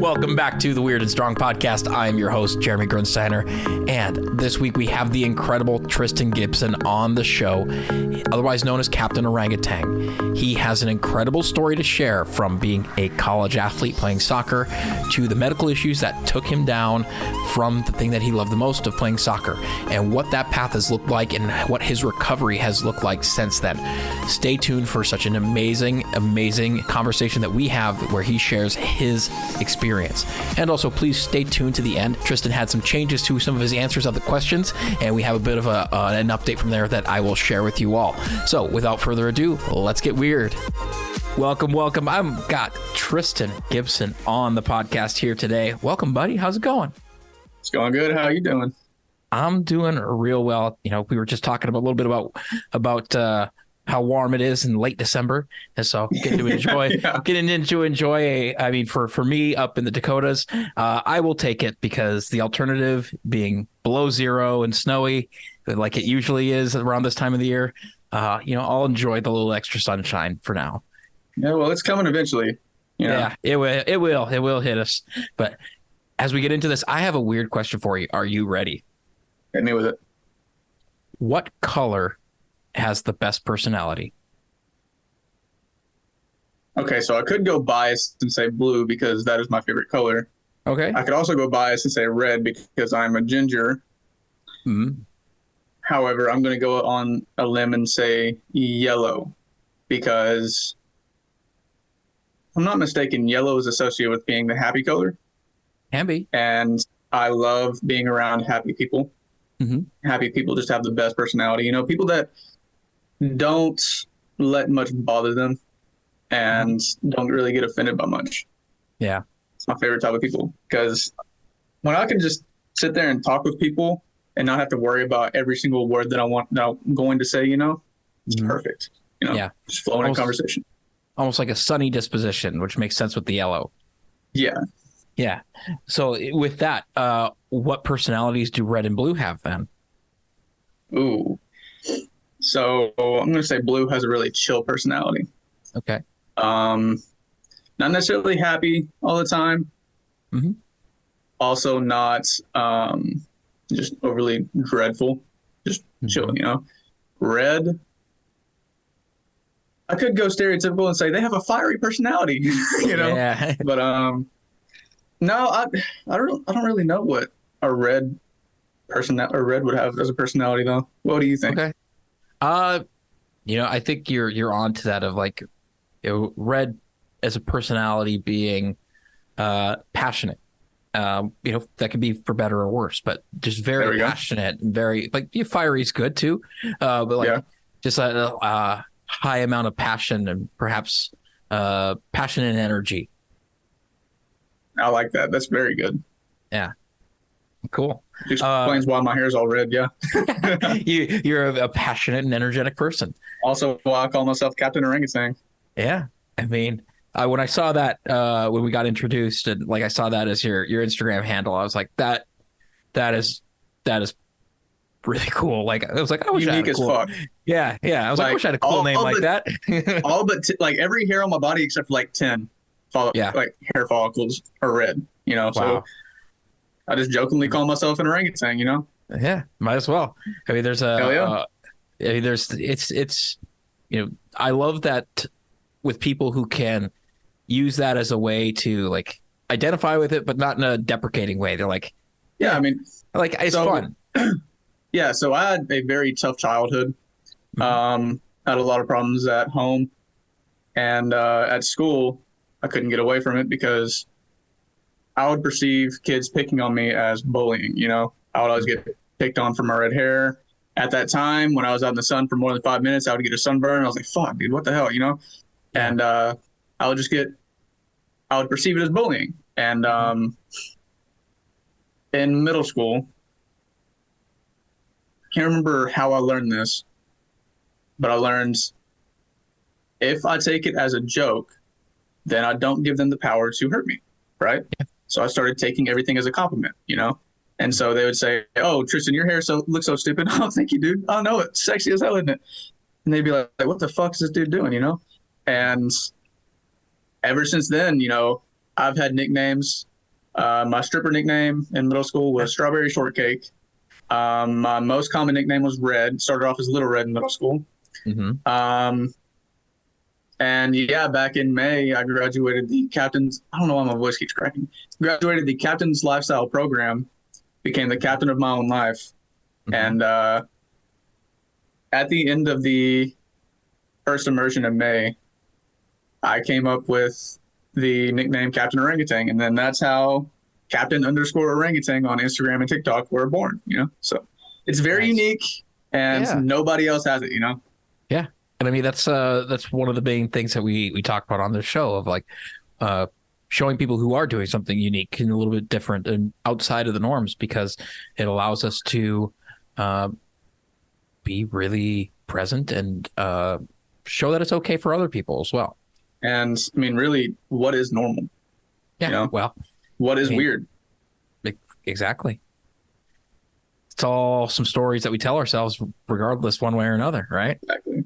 Welcome back to the Weird and Strong podcast. I am your host, Jeremy Grunsteiner, and this week we have the incredible Tristan Gibson on the show, otherwise known as Captain Orangutan. He has an incredible story to share, from being a college athlete playing soccer to the medical issues that took him down from the thing that he loved the most of playing soccer, and what that path has looked like and what his recovery has looked like since then. Stay tuned for such an amazing conversation that we have where he shares his experience. And also, please stay tuned to the end. Tristan had some changes to some of his answers of the questions, and we have a bit of an update from there that I will share with you all. So without further ado, let's get weird. Welcome. I've got Tristan Gibson on the podcast here today. Welcome, buddy. How's it going? It's going good. How are you doing? I'm doing real well. You know, we were just talking a little bit about how warm it is in late December, and so getting to enjoy I mean, for me up in the Dakotas, I will take it, because the alternative being below zero and snowy like it usually is around this time of the year, I'll enjoy the little extra sunshine for now. Yeah, well, it's coming eventually. Yeah, it will hit us. But as we get into this, I have a weird question for you. Are you ready? Hit me with it. What color has the best personality? Okay, so I could go biased and say blue because that is my favorite color. Okay. I could also go biased and say red because I'm a ginger. Mm-hmm. However, I'm going to go on a limb and say yellow, because if I'm not mistaken, yellow is associated with being the happy color. Can be. And I love being around happy people. Mm-hmm. Happy people just have the best personality. People that don't let much bother them and don't really get offended by much. Yeah. It's my favorite type of people, because when I can just sit there and talk with people and not have to worry about every single word that I'm going to say, it's perfect. Yeah. Just flowing in conversation. Almost like a sunny disposition, which makes sense with the yellow. Yeah. Yeah. So with that, what personalities do red and blue have then? Ooh. So I'm going to say blue has a really chill personality. Okay. Not necessarily happy all the time. Mm-hmm. Also not just overly dreadful. Just chill, Red, I could go stereotypical and say they have a fiery personality, Yeah. But no, I don't really know what a red person or red would have as a personality, though. What do you think? Okay. I think you're on to that of like, red as a personality being passionate. That could be for better or worse, but just very passionate and very fiery is good too. But just a high amount of passion and perhaps passion and energy. I like that. That's very good. Yeah. Cool. It explains why my hair's all red. Yeah. You're a passionate and energetic person. Also, why I call myself Captain Orangutan. Yeah. I mean, when I saw that when we got introduced, and I saw that as your Instagram handle, I was like, that is really cool. I was like, I wish unique I had a cool, as fuck. Yeah. I was like, I wish I had a cool name like that. all but every hair on my body except for 10 hair follicles are red. So I just jokingly call myself an orangutan. Yeah, might as well. I mean, there's I love that with people who can use that as a way to identify with it, but not in a deprecating way. They're like, yeah, I mean, it's fun. Yeah. So I had a very tough childhood. Mm-hmm. Had a lot of problems at home, and at school, I couldn't get away from it because I would perceive kids picking on me as bullying. I would always get picked on for my red hair. At that time, when I was out in the sun for more than 5 minutes, I would get a sunburn. I was like, fuck, dude, what the hell, And I would perceive it as bullying. And in middle school, I can't remember how I learned this, but I learned if I take it as a joke, then I don't give them the power to hurt me, right? Yeah. So I started taking everything as a compliment, And so they would say, "Oh, Tristan, your hair looks so stupid." "Oh, thank you, dude. I know it's sexy as hell, isn't it?" And they'd be like, "What the fuck is this dude doing?" And ever since then, I've had nicknames My stripper nickname in middle school was Strawberry Shortcake. My most common nickname was Red. Started off as Little Red in middle school. Mm-hmm. And yeah, back in May, I graduated the captain's. I don't know why my voice keeps cracking. Graduated the captain's lifestyle program, became the captain of my own life, Mm-hmm. and at the end of the first immersion in May, I came up with the nickname Captain Orangutan, and then that's how Captain_Orangutan on Instagram and TikTok were born. So it's very Nice. unique, and Yeah. nobody else has it. Yeah. And I mean, that's one of the main things that we talk about on the show of like showing people who are doing something unique and a little bit different and outside of the norms, because it allows us to be really present and show that it's okay for other people as well. And I mean, really, what is normal? Yeah. Well, what is I mean, weird? Exactly. It's all some stories that we tell ourselves, regardless, one way or another, right? Exactly.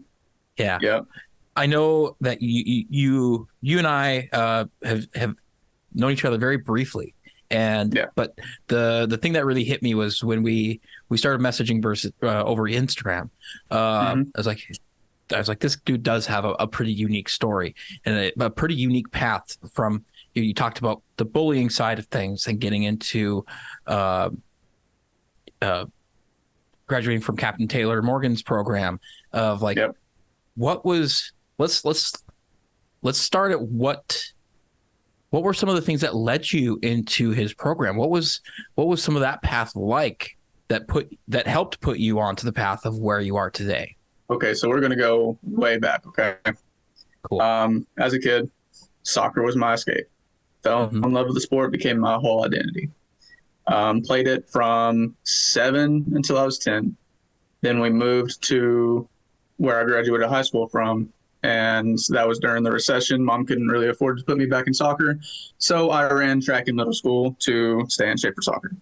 Yeah. Yeah. I know that you and I have known each other very briefly, but the thing that really hit me was when we started messaging over Instagram. I was like, this dude does have a pretty unique story and a pretty unique path from. You talked about the bullying side of things and getting into graduating from Captain Taylor Morgan's program of like, what was. Let's start at what were some of the things that led you into his program? What was some of that path like that helped put you onto the path of where you are today? Okay, so we're gonna go way back. Okay, cool. As a kid, soccer was my escape. Fell in love with the sport, became my whole identity. Played it from 7 until I was 10. Then we moved to where I graduated high school from. And that was during the recession. Mom couldn't really afford to put me back in soccer. So I ran track in middle school to stay in shape for soccer.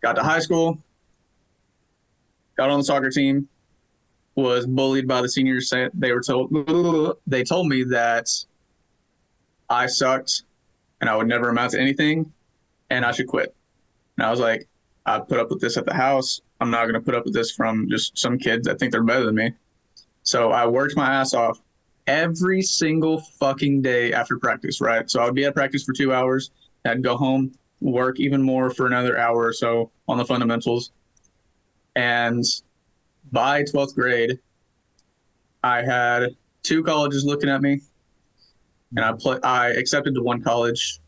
Got to high school, got on the soccer team, was bullied by the seniors. They told me that I sucked and I would never amount to anything and I should quit. And I was like, I put up with this at the house. I'm not going to put up with this from just some kids that think they're better than me. So I worked my ass off every single fucking day after practice, right? So I would be at practice for 2 hours. I'd go home, work even more for another hour or so on the fundamentals. And by 12th grade, I had 2 colleges looking at me. And I accepted to 1 college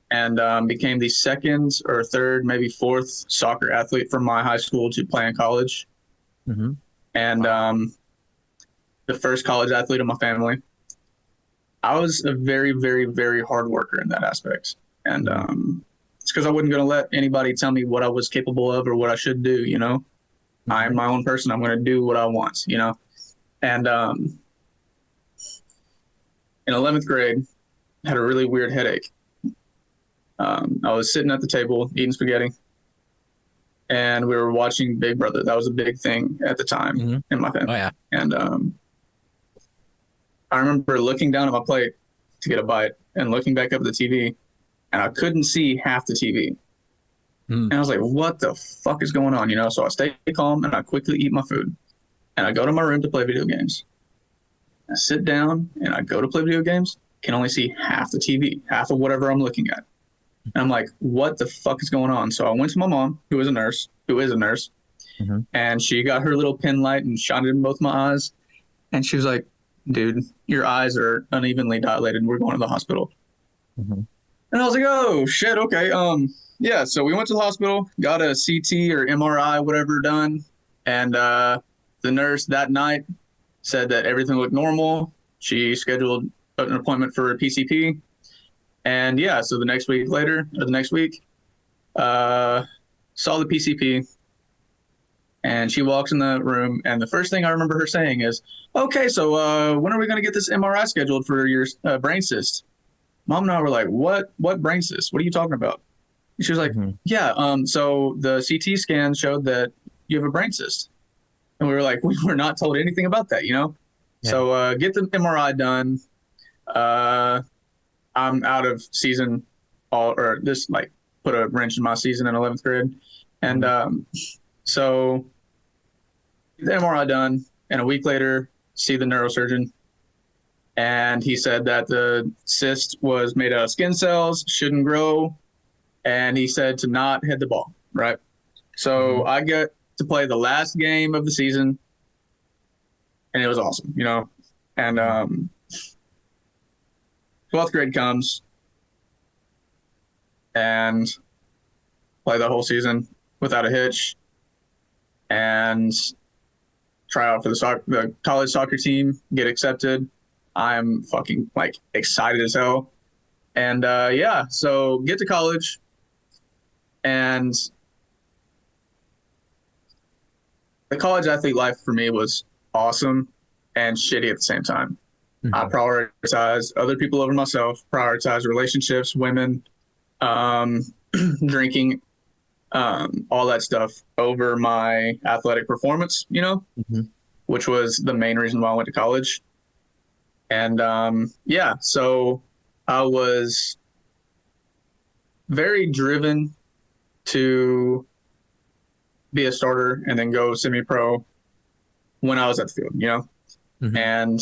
and became the 2nd or 3rd, maybe 4th soccer athlete from my high school to play in college. Mm-hmm. And the first college athlete of my family. I was a very, very, very hard worker in that aspect. And it's because I wasn't going to let anybody tell me what I was capable of or what I should do, Mm-hmm. I'm my own person. I'm going to do what I want, And in 11th grade, I had a really weird headache. I was sitting at the table eating spaghetti, and we were watching Big Brother. That was a big thing at the time in my family. Oh, yeah. And I remember looking down at my plate to get a bite and looking back up at the TV, and I couldn't see half the TV. And I was like, what the fuck is going on? So I stay calm and I quickly eat my food. And I go to my room to play video games. I sit down and I go to play video games, can only see half the TV, half of whatever I'm looking at. And I'm like, what the fuck is going on? So I went to my mom, who is a nurse, and she got her little pen light and shot it in both my eyes. And she was like, dude, your eyes are unevenly dilated. We're going to the hospital. And I was like, oh, shit, okay. Yeah, so we went to the hospital, got a CT or MRI, whatever done. And the nurse that night said that everything looked normal. She scheduled an appointment for a PCP. And yeah, so the next week, saw the PCP. And she walks in the room, and the first thing I remember her saying is, okay, so when are we going to get this MRI scheduled for your brain cyst? Mom and I were like, what brain cyst? What are you talking about? And she was like, yeah, so the CT scan showed that you have a brain cyst. And we were like, we were not told anything about that, Yeah. So get the MRI done. I'm out of season put a wrench in my season in 11th grade. And so the MRI done, and a week later, see the neurosurgeon. And he said that the cyst was made out of skin cells, shouldn't grow. And he said to not hit the ball, right? So I get to play the last game of the season, and it was awesome, you know? And 12th grade comes, and play the whole season without a hitch, and try out for the college soccer team, get accepted. I'm fucking like excited as hell. And so get to college, and the college athlete life for me was awesome and shitty at the same time. I prioritized other people over myself, prioritized relationships, women, drinking, all that stuff over my athletic performance, you know, which was the main reason why I went to college. And so I was very driven to be a starter and then go semi-pro when I was at the field, you know? And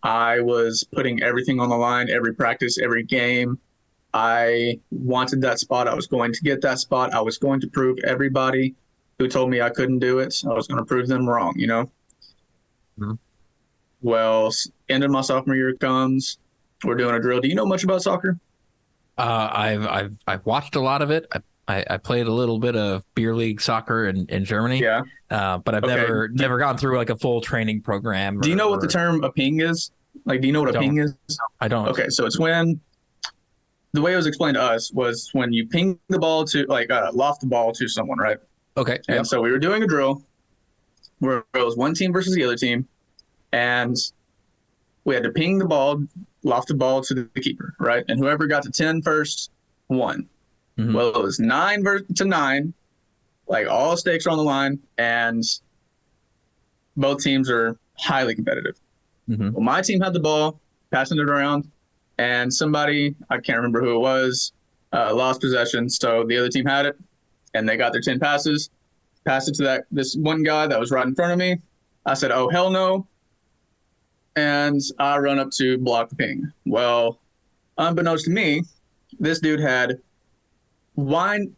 I was putting everything on the line, every practice, every game. I wanted that spot. I was going to get that spot. I was going to prove everybody who told me I couldn't do it, I was going to prove them wrong, you know? Well, end of my sophomore year comes. We're doing a drill. Do you know much about soccer? I've watched a lot of it. I played a little bit of beer league soccer in Germany. Yeah. But I've never gone through like a full training program. Do you know what the term a ping is? Like, do you know what a ping is? I don't. Okay, so it's when the way it was explained to us was when you ping the ball to loft the ball to someone, right? Okay. And so we were doing a drill where it was one team versus the other team, and we had to ping the ball, loft the ball to the keeper, right? And whoever got to 10 first won. Well, it was 9 to 9, like all stakes are on the line, and both teams are highly competitive. Well, my team had the ball, passing it around, and somebody, I can't remember who it was, lost possession. So the other team had it, and they got their 10 passes, passed it to this one guy that was right in front of me. I said, oh, hell no. And I run up to block the ping. Well, unbeknownst to me, this dude had wound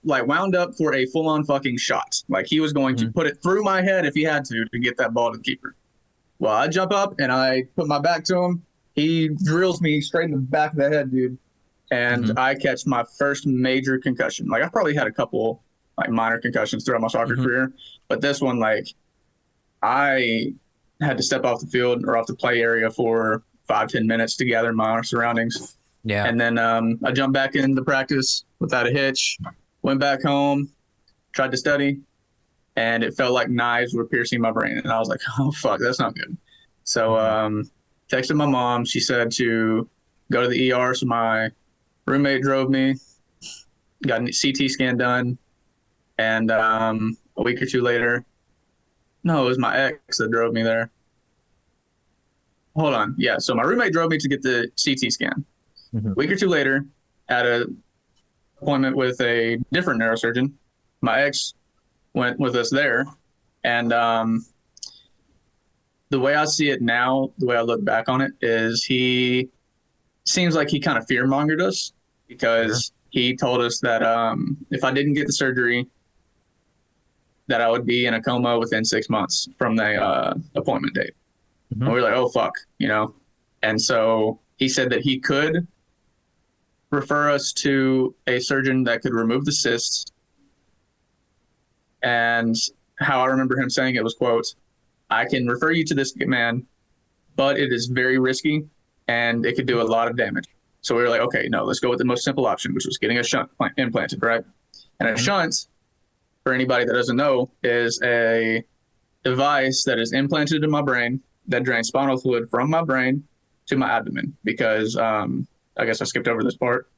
up for a full-on fucking shot. Like, he was going to put it through my head if he had to get that ball to the keeper. Well, I jump up and I put my back to him. He drills me straight in the back of the head, dude. And I catch my first major concussion. Like, I probably had a couple like minor concussions throughout my soccer career, but this one, like, I had to step off the field or off the play area for 5-10 minutes to gather my surroundings. Yeah. And then I jumped back into practice without a hitch, went back home, tried to study, and it felt like knives were piercing my brain. And I was like, oh, fuck, that's not good. So texted my mom. She said to go to the ER. So my roommate drove me, got a CT scan done. And a week or two later, no, it was my ex that drove me there. Hold on. Yeah, so my roommate drove me to get the CT scan. A week or two later, at an appointment with a different neurosurgeon, my ex went with us there. And the way I see it now, the way I look back on it, is he seems like he kind of fear-mongered us because he told us that if I didn't get the surgery, that I would be in a coma within 6 months from the appointment date. And we were like, oh, fuck, you know? And so he said that he could refer us to a surgeon that could remove the cysts. And how I remember him saying it was, quote, I can refer you to this man, but it is very risky and it could do a lot of damage. So we were like, okay, no, let's go with the most simple option, which was getting a shunt implanted, right? And a shunt, for anybody that doesn't know, is a device that is implanted in my brain that drains spinal fluid from my brain to my abdomen because I guess I skipped over this part.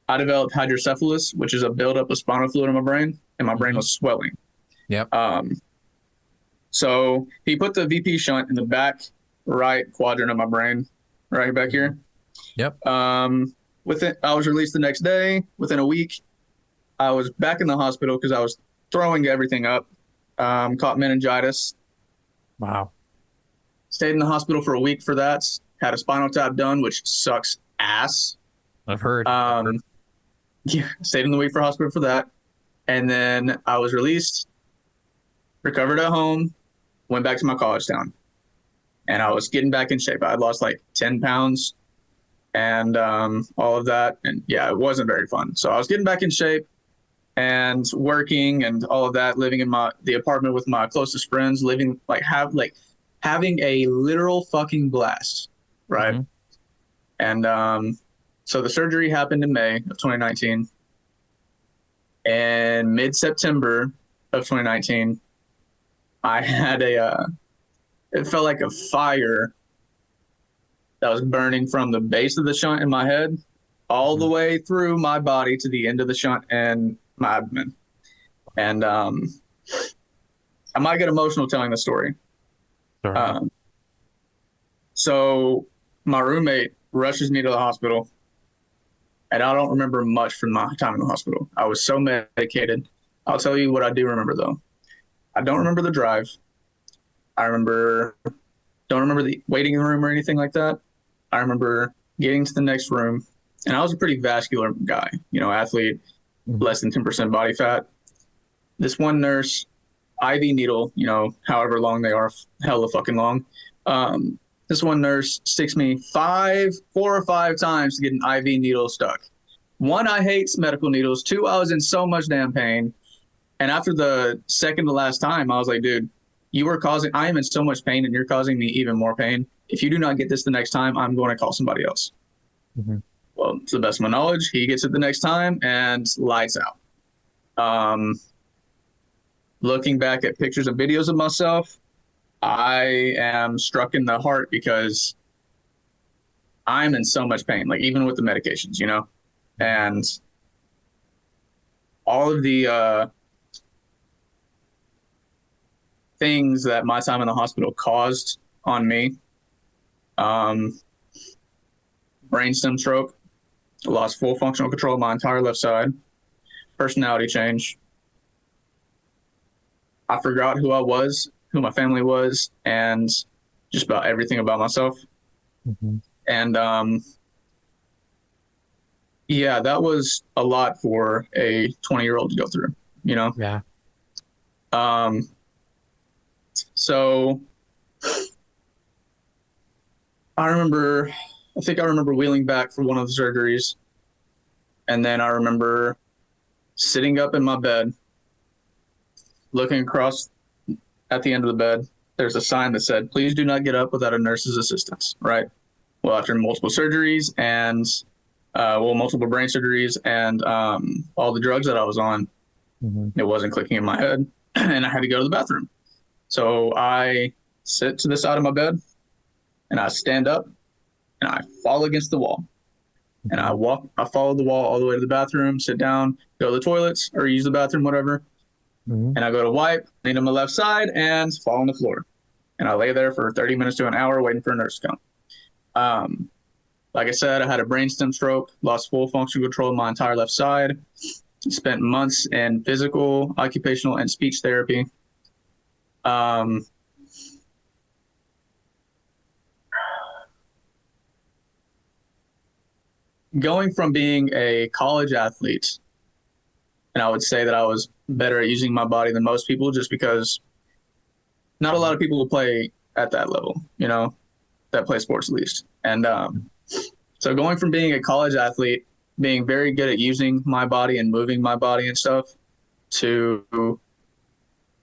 I developed hydrocephalus, which is a buildup of spinal fluid in my brain, and my brain was swelling. Yep. So he put the VP shunt in the back right quadrant of my brain, right back here. Yep. I was released the next day. Within a week, I was back in the hospital because I was throwing everything up. Caught meningitis. Wow. Stayed in the hospital for a week for that. Had a spinal tap done, which sucks ass. I've heard. Yeah, stayed in the week for hospital for that. And then I was released, recovered at home, went back to my college town. And I was getting back in shape. I had lost like 10 pounds and all of that. And yeah, it wasn't very fun. So I was getting back in shape and working and all of that, living in the apartment with my closest friends, living having a literal fucking blast, right? Mm-hmm. And so the surgery happened in May of 2019. And mid-September of 2019, I had it felt like a fire that was burning from the base of the shunt in my head all the way through my body to the end of the shunt and my abdomen. And I might get emotional telling the story. Right. So my roommate rushes me to the hospital, and I don't remember much from my time in the hospital. I was so medicated. I'll tell you what I do remember, though. I don't remember the drive. Don't remember the waiting room or anything like that. I remember getting to the next room, and I was a pretty vascular guy, athlete, less than 10% body fat. This one nurse, IV needle, however long they are, hella fucking long. This one nurse sticks me 4 or 5 times to get an IV needle stuck. 1, I hate medical needles. 2, I was in so much damn pain. And after the second to last time, I was like, dude, I am in so much pain and you're causing me even more pain. If you do not get this the next time, I'm going to call somebody else. Mm-hmm. Well, to the best of my knowledge, he gets it the next time and lights out. Looking back at pictures and videos of myself, I am struck in the heart because I'm in so much pain, like even with the medications, and all of the things that my time in the hospital caused on me. Brainstem stroke, lost full functional control of my entire left side, personality change. I forgot who I was, who my family was, and just about everything about myself. Mm-hmm. And yeah, that was a lot for a 20-year-old to go through, Yeah. So I think I remember wheeling back for one of the surgeries. And then I remember sitting up in my bed, looking across at the end of the bed. There's a sign that said, please do not get up without a nurse's assistance, right? Well, after multiple surgeries and, multiple brain surgeries and all the drugs that I was on, It wasn't clicking in my head and I had to go to the bathroom. So I sit to the side of my bed and I stand up and I fall against the wall. And I follow the wall all the way to the bathroom, sit down, go to the toilets or use the bathroom, whatever. And I go to wipe, lean on the left side and fall on the floor. And I lay there for 30 minutes to an hour waiting for a nurse to come. Like I said, I had a brainstem stroke, lost full functional control of my entire left side, spent months in physical, occupational, and speech therapy. Going from being a college athlete, and I would say that I was better at using my body than most people just because not a lot of people will play at that level, that play sports at least. And so going from being a college athlete, being very good at using my body and moving my body and stuff, to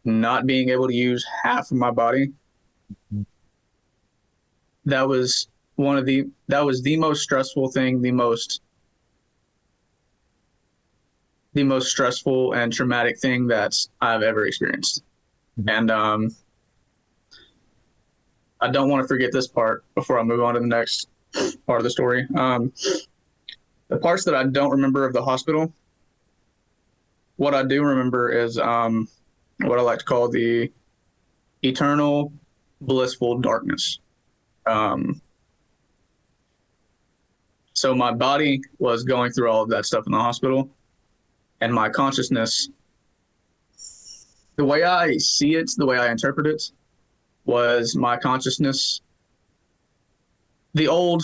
not being able to use half of my body, that was the most stressful thing, the most stressful and traumatic thing that I've ever experienced. And I don't want to forget this part before I move on to the next part of the story. The parts that I don't remember of the hospital, what I do remember is what I like to call the eternal blissful darkness. So my body was going through all of that stuff in the hospital, and my consciousness, the way I see it, the way I interpret it, was my consciousness, the old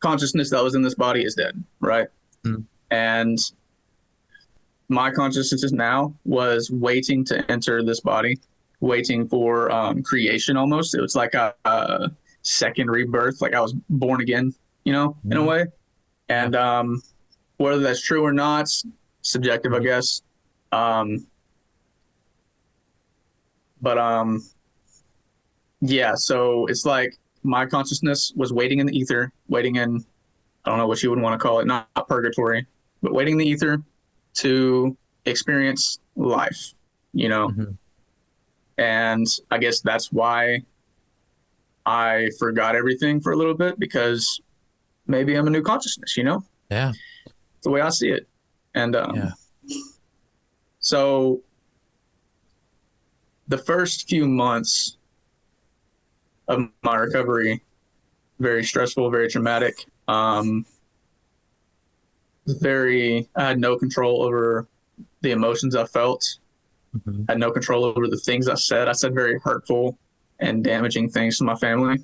consciousness that was in this body is dead, right? Mm. And my consciousness now was waiting to enter this body, waiting for creation almost. It was like a second rebirth, like I was born again, in a way. And whether that's true or not, subjective, I guess. Yeah, so it's like my consciousness was waiting in the ether, waiting in, I don't know what you would want to call it, not purgatory, but waiting in the ether to experience life, And I guess that's why I forgot everything for a little bit, because maybe I'm a new consciousness, Yeah. It's the way I see it. And so the first few months of my recovery, very stressful, very traumatic. I had no control over the emotions I felt. I had no control over the things I said. I said very hurtful and damaging things to my family.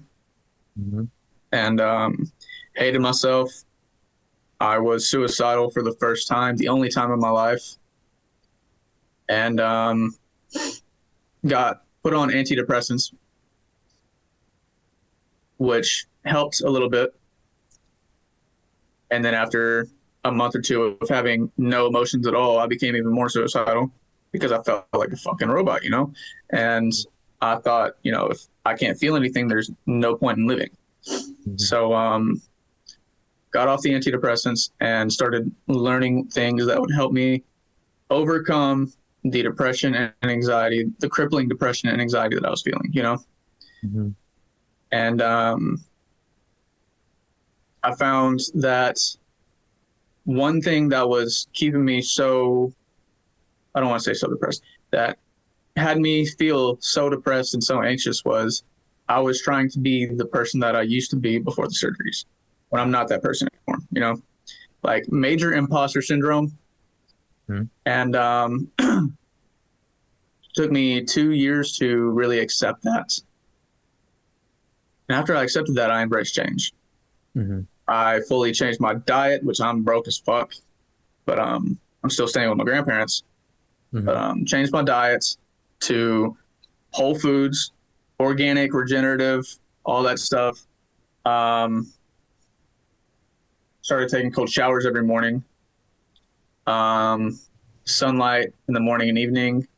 And hated myself. I was suicidal for the first time, the only time in my life. And got put on antidepressants, which helped a little bit. And then after a month or two of having no emotions at all, I became even more suicidal because I felt like a fucking robot, And I thought, if I can't feel anything, there's no point in living. So got off the antidepressants and started learning things that would help me overcome the depression and anxiety, the crippling depression and anxiety that I was feeling, And I found that one thing that was keeping me so, I don't want to say so depressed, that had me feel so depressed and so anxious was I was trying to be the person that I used to be before the surgeries, when I'm not that person anymore, like major imposter syndrome. And took me 2 years to really accept that. And after I accepted that, I embraced change. I fully changed my diet, which I'm broke as fuck, but I'm still staying with my grandparents. But changed my diet to whole foods, organic, regenerative, all that stuff. Started taking cold showers every morning. Sunlight in the morning and evening.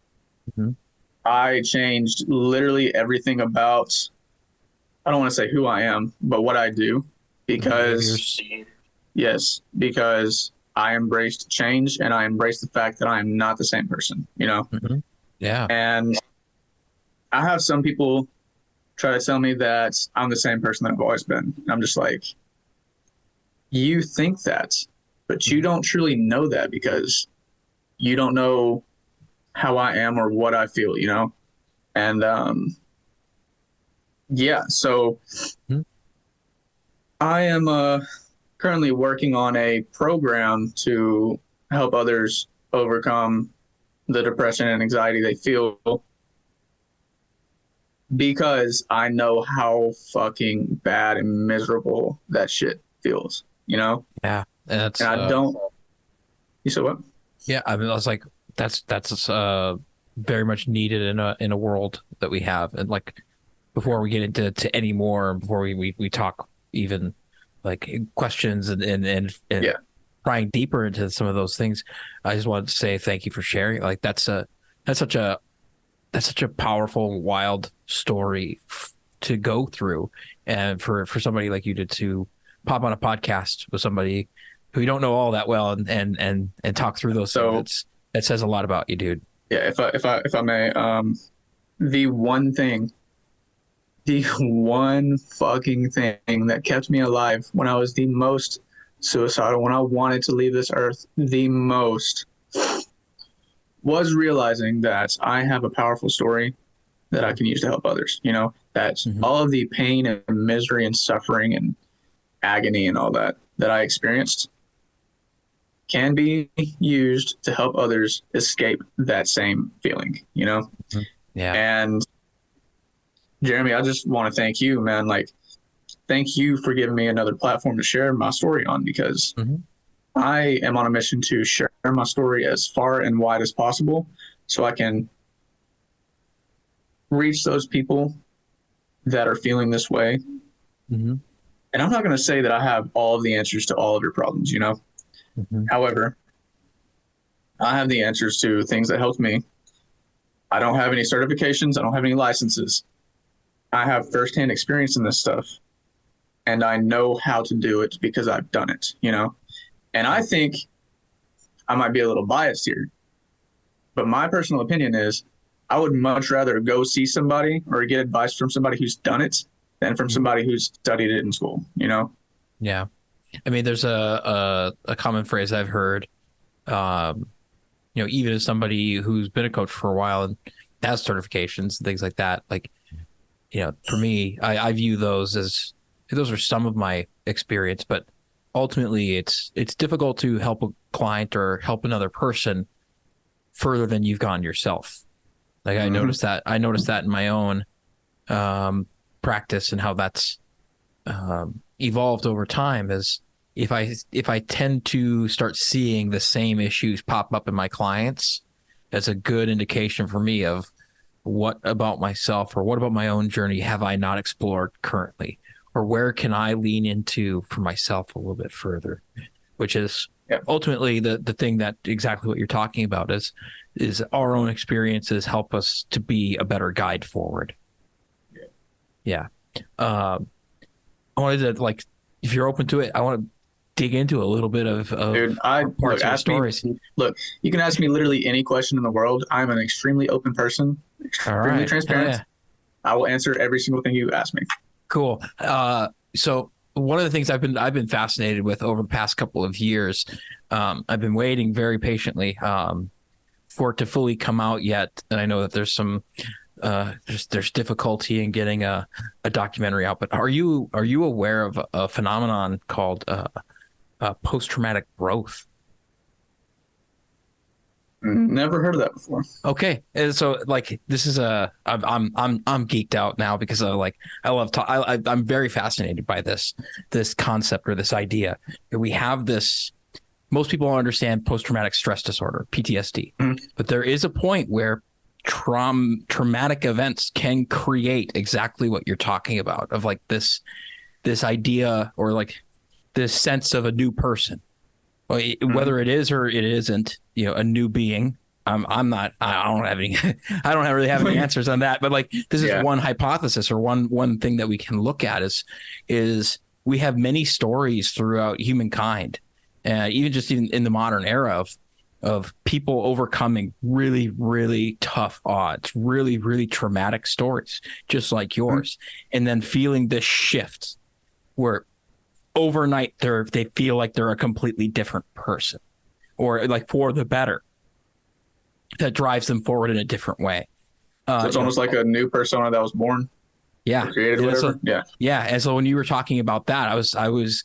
I changed literally everything about, I don't want to say who I am, but what I do, because I embraced change and I embraced the fact that I am not the same person, Yeah. And I have some people try to tell me that I'm the same person that I've always been. And I'm just like, you think that, but you don't truly know that, because you don't know how I am or what I feel, And so I am currently working on a program to help others overcome the depression and anxiety they feel, because I know how fucking bad and miserable that shit feels, Yeah. And I don't. You said what? Yeah, I mean, I was like, that's very much needed in a world that we have. And like, before we get into any more, before we talk even like questions and prying deeper into some of those things, I just wanted to say thank you for sharing. Like, that's such a powerful, wild story to go through, and for somebody like you to pop on a podcast with somebody who you don't know all that well and talk through those things. It says a lot about you, dude. Yeah, if I may, the one fucking thing that kept me alive when I was the most suicidal, when I wanted to leave this earth the most, was realizing that I have a powerful story that I can use to help others. That all of the pain and misery and suffering and agony and all that I experienced can be used to help others escape that same feeling, you know? Yeah. And Jeremy, I just want to thank you, man. Like, thank you for giving me another platform to share my story on, because I am on a mission to share my story as far and wide as possible so I can reach those people that are feeling this way. And I'm not going to say that I have all of the answers to all of your problems, you know? However, I have the answers to things that helped me. I don't have any certifications. I don't have any licenses. I have firsthand experience in this stuff, and I know how to do it because I've done it, you know? And I think I might be a little biased here, but my personal opinion is I would much rather go see somebody or get advice from somebody who's done it than from somebody who's studied it in school, you know? Yeah. I mean, there's a common phrase I've heard, you know, even as somebody who's been a coach for a while and has certifications and things like that, like, you know, for me, I view those as, those are some of my experience, but ultimately it's difficult to help a client or help another person further than you've gone yourself. Like I noticed that in my own practice and how that's evolved over time. Is if I tend to start seeing the same issues pop up in my clients, that's a good indication for me of what about myself or what about my own journey have I not explored currently, or where can I lean into for myself a little bit further, which is ultimately the thing that exactly what you're talking about is our own experiences help us to be a better guide forward. Yeah. I wanted to, like, if you're open to it, I want to dig into a little bit of Dude, parts of your stories. Look, you can ask me literally any question in the world. I'm an extremely open person, extremely transparent. Yeah. I will answer every single thing you ask me. Cool. So one of the things I've been fascinated with over the past couple of years, I've been waiting very patiently for it to fully come out yet, and I know that there's some there's difficulty in getting a documentary out. But are you aware of a phenomenon called post-traumatic growth? Never heard of that before. Okay, and so like this is I'm geeked out now because I'm very fascinated by this concept or this idea. We have this. Most people understand post-traumatic stress disorder, PTSD, but there is a point where traumatic events can create exactly what you're talking about, of like this idea or like this sense of a new person. Whether it is or it isn't, you know, a new being. I don't really have any answers on that, but like this is one hypothesis or one thing that we can look at is we have many stories throughout humankind, even just in the modern era of people overcoming really, really tough odds, really, really traumatic stories, just like yours, and then feeling this shift where overnight they feel like they're a completely different person, or like for the better, that drives them forward in a different way. So it's almost like a new persona that was born. Yeah. Created, whatever. Yeah. And so when you were talking about that, I was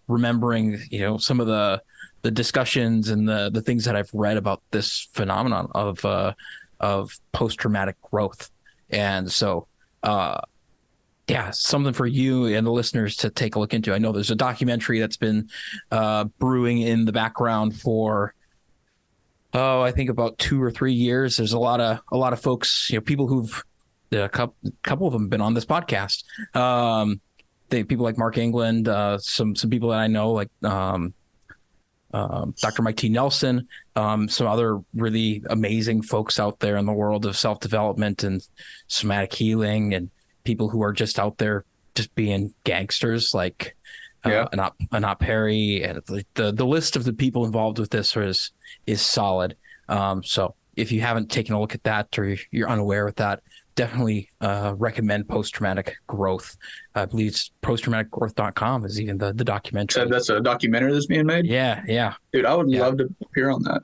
remembering, you know, some of the discussions and the things that I've read about this phenomenon of post-traumatic growth. And so, something for you and the listeners to take a look into. I know there's a documentary that's been brewing in the background for, I think about 2 or 3 years. There's a lot of folks, you know, people who've a couple of them have been on this podcast. People like Mark England, some people that I know, like Dr. Mike T. Nelson, some other really amazing folks out there in the world of self-development and somatic healing, and people who are just out there just being gangsters, like Anat Perry, and the list of the people involved with this is solid. So if you haven't taken a look at that or you're unaware of that, definitely recommend Post-Traumatic Growth. I believe it's posttraumaticgrowth.com is even the documentary. So that's a documentary that's being made? Yeah. Dude, I would love to appear on that.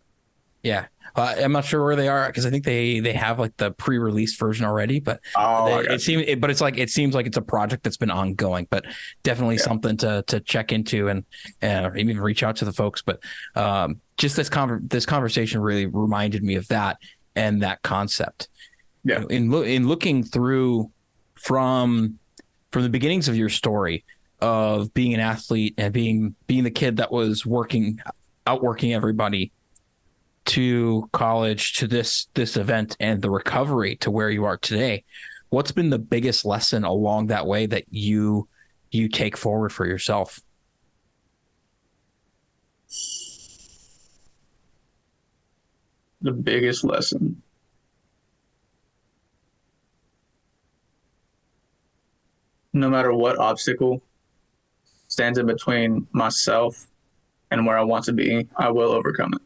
Yeah. I'm not sure where they are because I think they have like the pre-released version already, but Oh, it seems like it's a project that's been ongoing, but definitely something to check into and even reach out to the folks. But just this conversation really reminded me of that and that concept. Yeah. In looking through from the beginnings of your story of being an athlete and being the kid that was outworking everybody, to college, to this event and the recovery to where you are today, what's been the biggest lesson along that way that you take forward for yourself? The biggest lesson. No matter what obstacle stands in between myself and where I want to be, I will overcome it.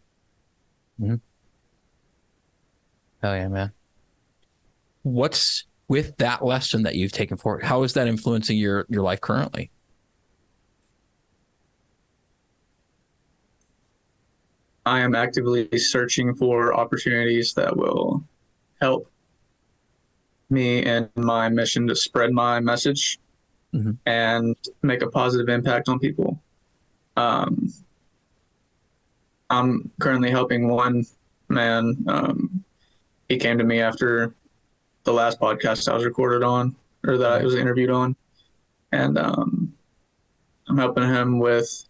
Mm-hmm. Hell yeah, man. What's with that lesson that you've taken forward? How is that influencing your life currently? I am actively searching for opportunities that will help me in my mission to spread my message and make a positive impact on people. I'm currently helping one man. He came to me after the last podcast I was recorded on, or that I was interviewed on, and I'm helping him with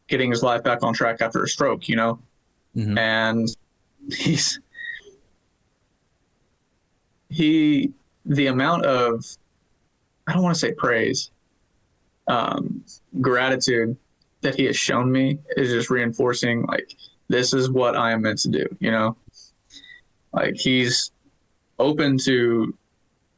getting his life back on track after a stroke, and the amount of, I don't want to say praise, gratitude that he has shown me is just reinforcing, like, this is what I am meant to do, like, he's open to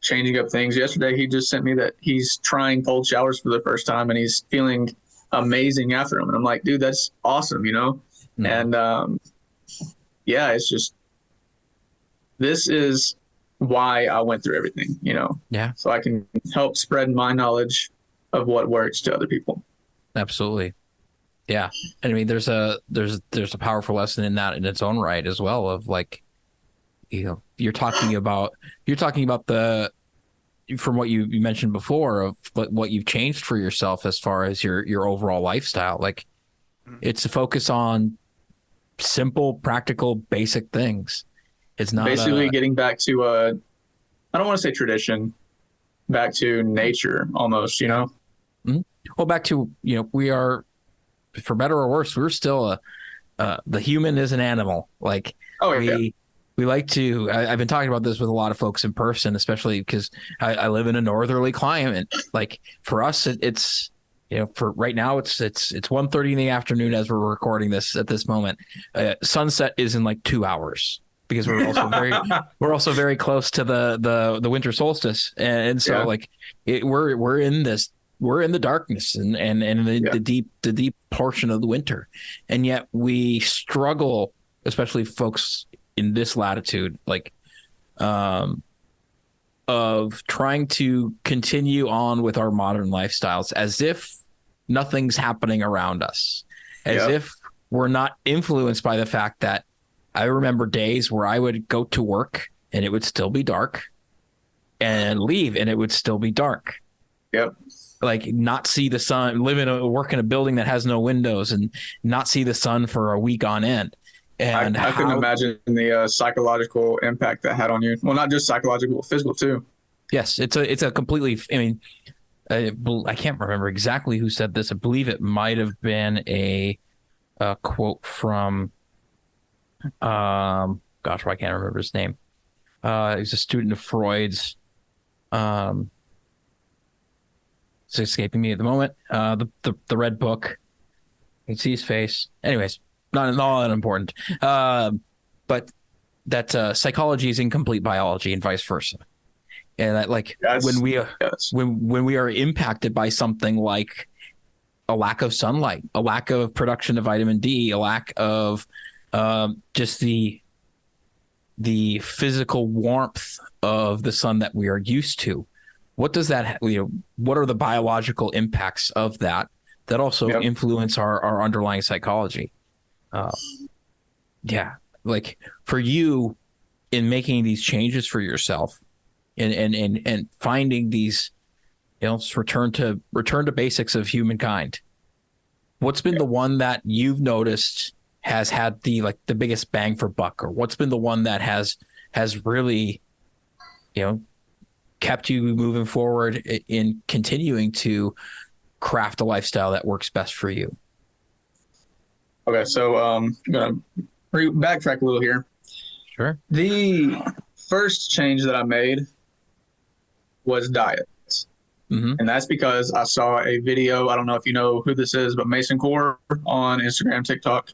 changing up things. Yesterday, he just sent me that he's trying cold showers for the first time and he's feeling amazing after them. And I'm like, dude, that's awesome, And it's just, this is why I went through everything, Yeah. So I can help spread my knowledge of what works to other people. Absolutely. Yeah. And I mean, there's a powerful lesson in that in its own right as well, of like, you're talking about from what you mentioned before of what you've changed for yourself as far as your overall lifestyle. Like, it's a focus on simple, practical, basic things. It's not basically getting back to I don't want to say tradition, back to nature almost, Mm-hmm. Well, back to, we are, for better or worse, we're still the human is an animal. Like, we like to, I've been talking about this with a lot of folks in person, especially because I live in a northerly climate. Like, for us, it's, for right now, it's 1:30 in the afternoon as we're recording this at this moment. Sunset is in like 2 hours because we're also very close to the winter solstice. And so we're in the darkness and the deep portion of the winter. And yet we struggle, especially folks in this latitude, like, of trying to continue on with our modern lifestyles as if nothing's happening around us, as if we're not influenced by the fact that I remember days where I would go to work and it would still be dark, and leave and it would still be dark. Yep. Like, not see the sun, work in a building that has no windows and not see the sun for a week on end. And I couldn't imagine the psychological impact that had on you. Well, not just psychological, physical too. Yes, it's a completely, I mean, I can't remember exactly who said this. I believe it might have been a quote from, gosh, why can't I remember his name? He's a student of Freud's. It's escaping me at the moment. The red book. You can see his face. Anyways, not all that important. But that psychology is incomplete biology and vice versa. And that, like, when we are impacted by something like a lack of sunlight, a lack of production of vitamin D, a lack of just the physical warmth of the sun that we are used to, what does that, what are the biological impacts of that also influence our underlying psychology? like for you in making these changes for yourself and finding these, return to basics of humankind. What's been the one that you've noticed has had the biggest bang for buck, or what's been the one that has really, kept you moving forward in continuing to craft a lifestyle that works best for you? Okay, so I'm gonna backtrack a little here. Sure. The first change that I made was diet. Mm-hmm. And that's because I saw a video. I don't know if you know who this is, but Mason Core on Instagram, TikTok.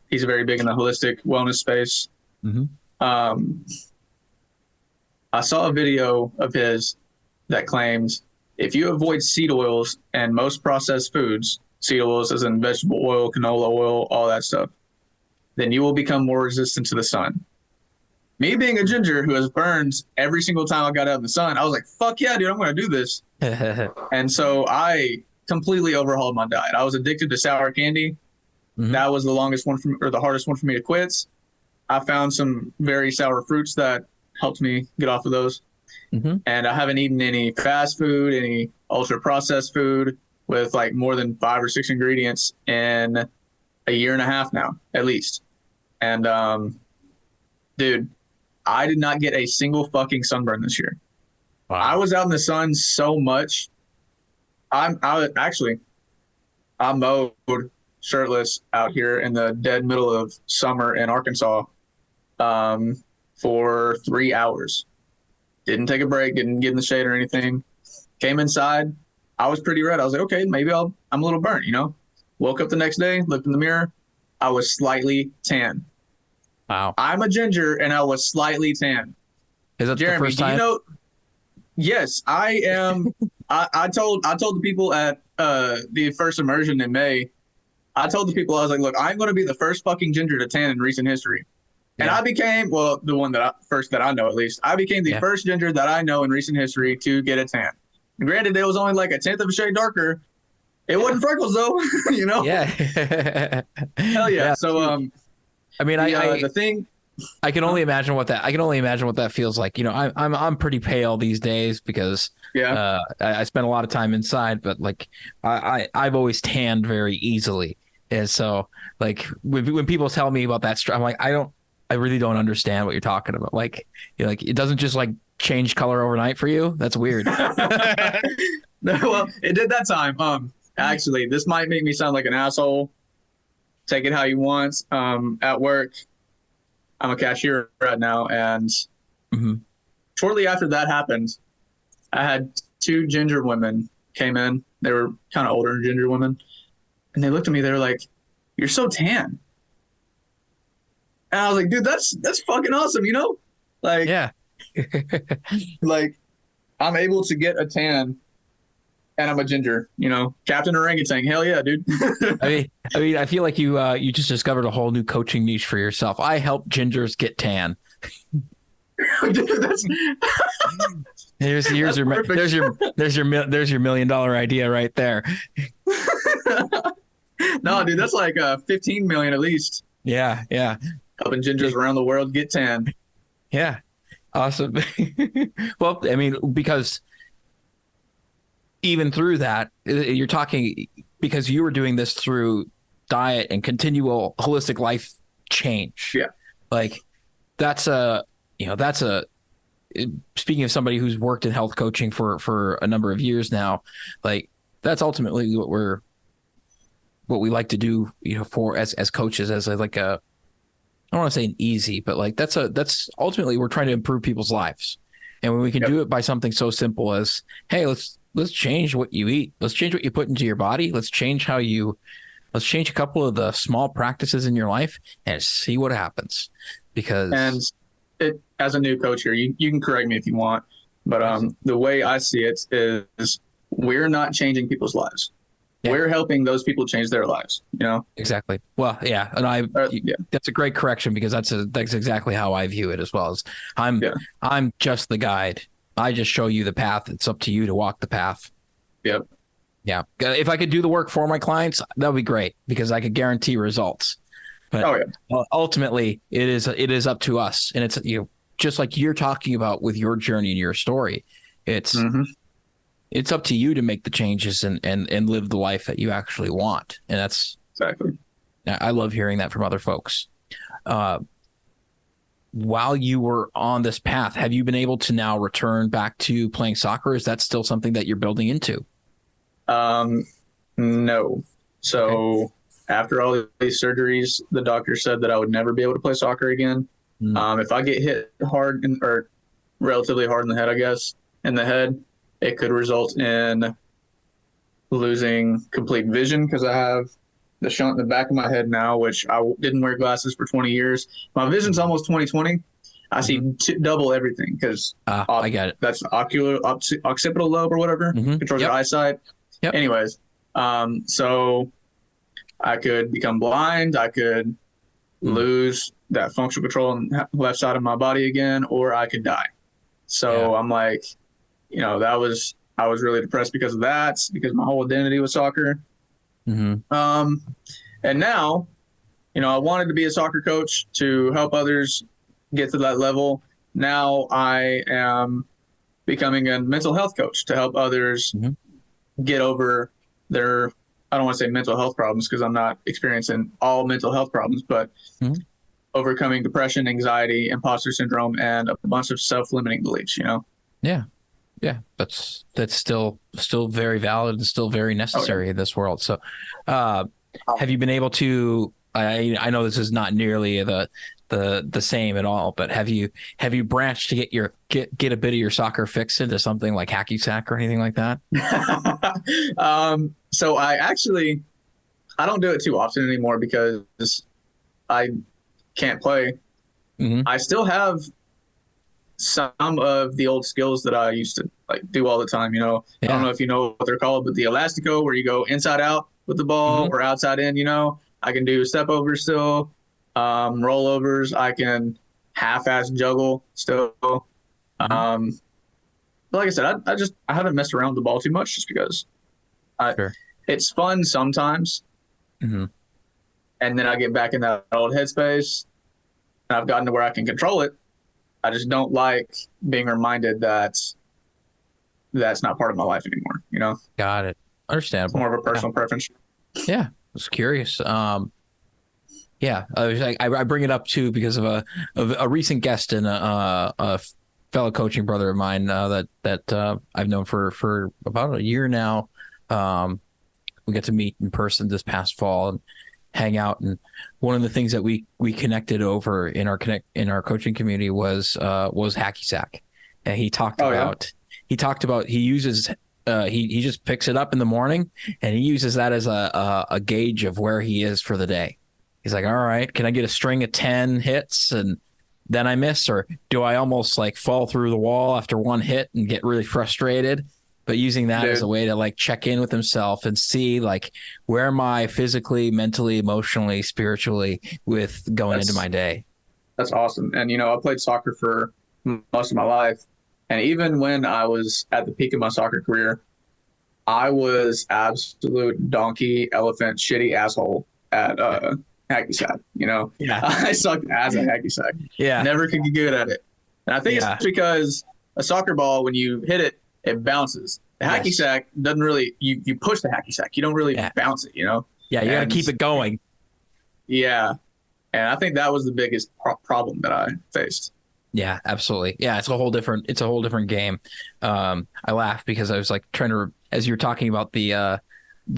He's very big in the holistic wellness space. Mm-hmm. I saw a video of his that claims if you avoid seed oils and most processed foods, seed oils as in vegetable oil, canola oil, all that stuff, then you will become more resistant to the sun. Me being a ginger who has burned every single time I got out in the sun, I was like, fuck yeah, dude, I'm going to do this. And so I completely overhauled my diet. I was addicted to sour candy. Mm-hmm. That was the longest one or the hardest one for me to quit. I found some very sour fruits that helped me get off of those. Mm-hmm. And I haven't eaten any fast food, any ultra processed food with like more than 5 or 6 ingredients in a year and a half now, at least. And dude, I did not get a single fucking sunburn this year. Wow. I was out in the sun so much. I mowed shirtless out here in the dead middle of summer in Arkansas for 3 hours. Didn't take a break, didn't get in the shade or anything. Came inside. I was pretty red. I was like, okay, maybe I'm a little burnt, Woke up the next day, looked in the mirror. I was slightly tan. Wow. I'm a ginger and I was slightly tan. Is that Jeremy, the first time? Yes, I am. I told the people at the first immersion in May, I told the people, I was like, look, I'm going to be the first fucking ginger to tan in recent history. And I became, well, the one that I know at least, I became the first ginger that I know in recent history to get a tan. And granted, it was only like a 1/10 of a shade darker. It wasn't freckles though, Yeah. Hell yeah. So, I mean, the thing. I can only imagine what that feels like. I'm pretty pale these days because I spend a lot of time inside, but like I've always tanned very easily, and so like when people tell me about that, I'm like I really don't understand what you're talking about. Like it doesn't just like change color overnight for you. That's weird. No, well, it did that time. Actually, this might make me sound like an asshole. Take it how you want. At work, I'm a cashier right now, and shortly after that happened, I had 2 ginger women came in. They were kind of older ginger women, and they looked at me. They were like, "You're so tan," and I was like, "Dude, that's fucking awesome," Like, yeah, like I'm able to get a tan. And I'm a ginger, Captain Orangutan. Hell yeah, dude. I mean, I feel like you just discovered a whole new coaching niche for yourself. I help gingers get tan. Dude, there's your $1 million idea right there. No, dude, that's like 15 million at least. Yeah. Helping gingers around the world get tan. Yeah, awesome. Well, I mean, because even through that, you're talking because you were doing this through diet and continual holistic life change. Yeah. Like that's speaking of somebody who's worked in health coaching for a number of years now, like that's ultimately what we like to do, for as coaches, as like a, I don't want to say an easy, but like that's ultimately we're trying to improve people's lives. And when we can do it by something so simple as, hey, let's change what you eat. Let's change what you put into your body. Let's change let's change a couple of the small practices in your life and see what happens. Because as a new coach here, you can correct me if you want, but the way I see it is we're not changing people's lives. Yeah. We're helping those people change their lives, Exactly. Well, yeah. And that's a great correction because that's exactly how I view it as well. As I'm just the guide. I just show you the path. It's up to you to walk the path. Yep. Yeah. If I could do the work for my clients, that would be great because I could guarantee results. But Oh yeah. ultimately, it is up to us, and it's just like you're talking about with your journey and your story. Mm-hmm. It's up to you to make the changes and live the life that you actually want, and that's Exactly. I love hearing that from other folks. While you were on this path, have you been able to now return back to playing soccer? Is that still something that you're building into? No. So Okay. after all these surgeries, the doctor said that I would never be able to play soccer again. Mm. If I get hit hard or relatively hard in the head, I guess, in the head, it could result in losing complete vision because I have the shunt in the back of my head now, which I didn't wear glasses for 20 years. My vision's almost 20/20. I see double everything because I get it. that's occipital lobe or whatever, controls your Yep. eyesight. Yep. Anyways, so I could become blind. I could lose that functional control on the left side of my body again, or I could die. So Yeah. I'm like, I was really depressed because of that, because my whole identity was soccer. Mm-hmm. And now, I wanted to be a soccer coach to help others get to that level. Now I am becoming a mental health coach to help others get over their, I don't want to say mental health problems because I'm not experiencing all mental health problems, but overcoming depression, anxiety, imposter syndrome, and a bunch of self-limiting beliefs, Yeah. Yeah. That's still very valid and still very necessary in this world. So, have you been able to, I know this is not nearly the same at all, but have you branched to get a bit of your soccer fix into something like hacky sack or anything like that? So I don't do it too often anymore because I can't play. I still have some of the old skills that I used to do all the time. I don't know if you know what they're called, but the elastico, where you go inside out with the ball or outside in. I can do step overs still, rollovers. I can half-ass juggle still. But like I said, I haven't messed around with the ball too much just because it's fun sometimes. And then I get back in that old headspace and I've gotten to where I can control it. I just don't like being reminded that that's not part of my life anymore, Got it. Understandable. It's more of a personal preference. Yeah. I was curious. Yeah, I bring it up too because of a recent guest and a fellow coaching brother of mine that I've known for about a year now. We got to meet in person this past fall and hang out, and one of the things that we connected over in our coaching community was hacky sack, and he talked about he uses he just picks it up in the morning and he uses that as a gauge of where he is for the day. He's like, all right, can I get a string of 10 hits and then I miss, or do I almost fall through the wall after one hit and get really frustrated? But using that as a way to check in with himself and see where am I physically, mentally, emotionally, spiritually with going into my day. That's awesome. And, I played soccer for most of my life. And even when I was at the peak of my soccer career, I was absolute donkey, elephant, shitty asshole at hacky sack. I sucked as a hacky sack. Yeah. Never could get good at it. And I think it's because a soccer ball, when you hit it, it bounces. The hacky sack doesn't really, you push the hacky sack. You don't really bounce it, Yeah, you got to keep it going. Yeah. And I think that was the biggest problem that I faced. Yeah, absolutely. Yeah, it's a whole different game. I laugh because I was trying to, as you're talking about the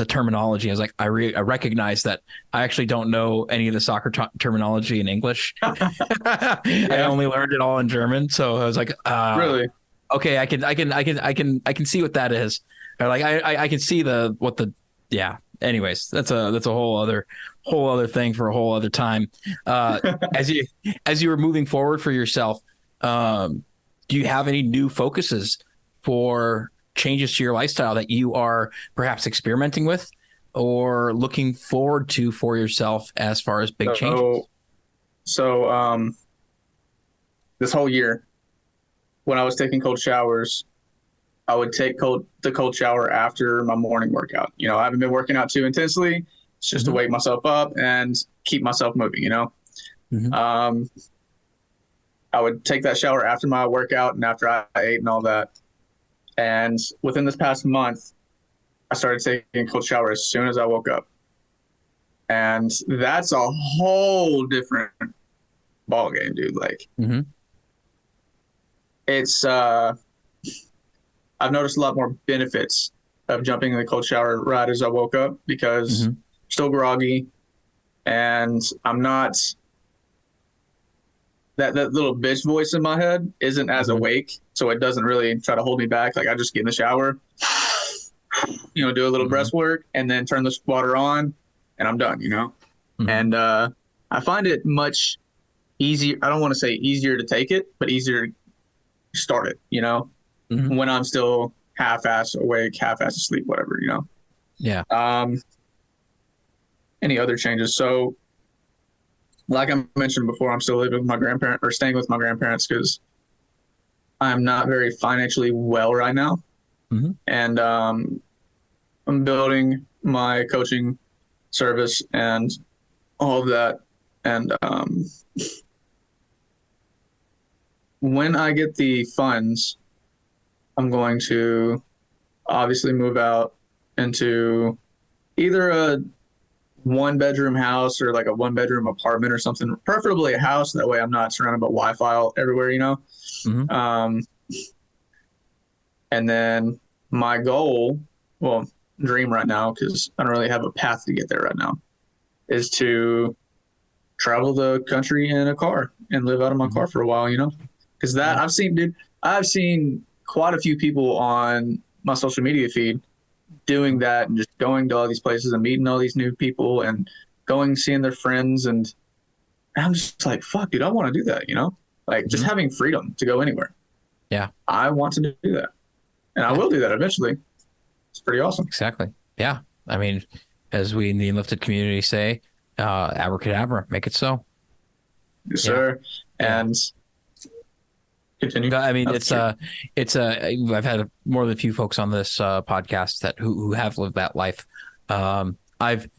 terminology, I was I recognize that I actually don't know any of the soccer terminology in English. I only learned it all in German, so I was really? Okay, I can see what that is. Or I can see anyways, that's a whole other thing for a whole other time. As you were moving forward for yourself, do you have any new focuses for changes to your lifestyle that you are perhaps experimenting with or looking forward to for yourself as far as big changes? So this whole year, when I was taking cold showers, I would take the cold shower after my morning workout. I haven't been working out too intensely, It's just to wake myself up and keep myself moving, you know? I would take that shower after my workout and after I ate and all that. And within this past month, I started taking a cold shower as soon as I woke up. And that's a whole different ball game, dude. Like, it's, I've noticed a lot more benefits of jumping in the cold shower right as I woke up because I'm still groggy and I'm not, that little bitch voice in my head isn't as awake. So it doesn't really try to hold me back. Like I just get in the shower, you know, do a little breathwork and then turn the water on and I'm done, you know? And I find it much easier. I don't want to say easier to take it, but easier to start it, you know, when I'm still half-ass awake, half-ass asleep, whatever, you know? Yeah. Any other changes? So like I mentioned before, I'm still living with my grandparents or staying with my grandparents because I'm not very financially well right now. And I'm building my coaching service and all of that. And when I get the funds, I'm going to obviously move out into either a 1-bedroom house or like a 1-bedroom apartment or something, preferably a house. That way I'm not surrounded by Wi-Fi everywhere, you know? And then my goal, well, dream right now, because I don't really have a path to get there right now, is to travel the country in a car and live out of my car for a while, you know? Because that I've seen quite a few people on my social media feed doing that and just going to all these places and meeting all these new people and going, seeing their friends. And I'm just like, fuck, dude, I want to do that, you know? Like just having freedom to go anywhere. Yeah. I want to do that. And I will do that eventually. It's pretty awesome. Exactly. Yeah. I mean, as we in the Enlifted community say, abracadabra, make it so. Yes, sir. And continue. I mean, I've had more than a few folks on this podcast that who have lived that life. I've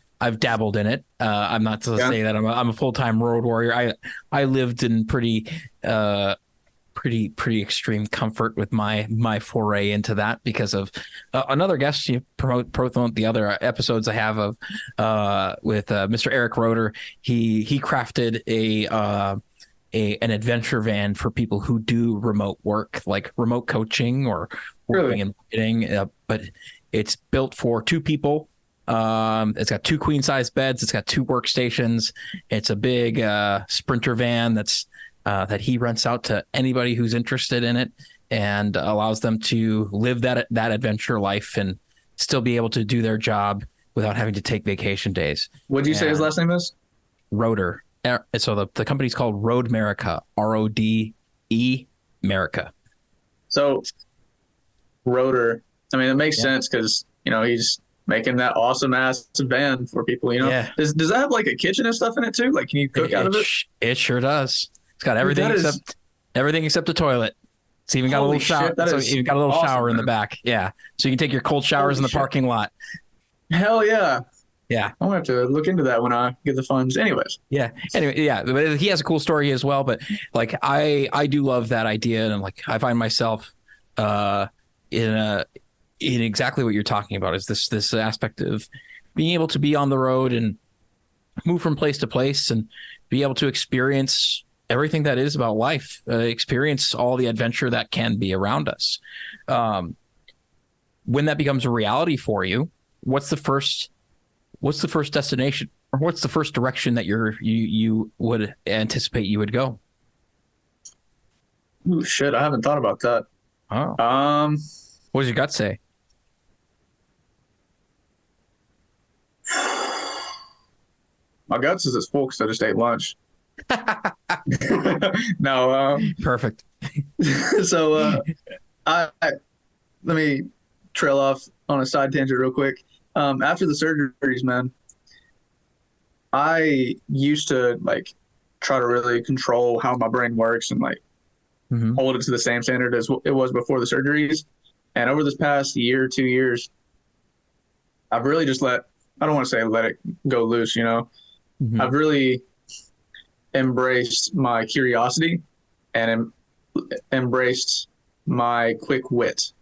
dabbled in it. I'm not to say that I'm a full-time road warrior. I lived in pretty extreme comfort with my foray into that because of another guest. You promote the other episodes I have of with Mr. Eric Roeder. He crafted an adventure van for people who do remote work, like remote coaching or working in marketing. But it's built for 2 people. It's got 2 queen-size beds. It's got 2 workstations. It's a big Sprinter van that he rents out to anybody who's interested in it and allows them to live that adventure life and still be able to do their job without having to take vacation days. What did you say his last name is? Roeder. So the company's called Road America, RODE America. So Roeder, I mean, it makes sense because, you know, he's making that awesome ass van for people, you know? Yeah. Does that have like a kitchen and stuff in it too? Like, can you cook out of it? It sure does. It's got everything except the toilet. It's even got a little shower. You've got a little shower in the back. Yeah. So you can take your cold showers in the parking lot. Hell yeah. Yeah. I'm going to have to look into that when I get the funds. Anyways. Yeah. Anyway, yeah. But he has a cool story as well. But like, I do love that idea. And like, I find myself in exactly what you're talking about is this aspect of being able to be on the road and move from place to place and be able to experience everything that is about life, experience all the adventure that can be around us. When that becomes a reality for you, what's the first destination or what's the first direction that you would anticipate you would go? Ooh, shit. I haven't thought about that. Oh. What does your gut say? My gut says it's full because I just ate lunch. No. Perfect. So I let me trail off on a side tangent real quick. After the surgeries, man, I used to like try to really control how my brain works and like hold it to the same standard as it was before the surgeries. And over this past year, 2 years, I've really just let I don't want to say let it go loose, you know. I've really embraced my curiosity and embraced my quick wit.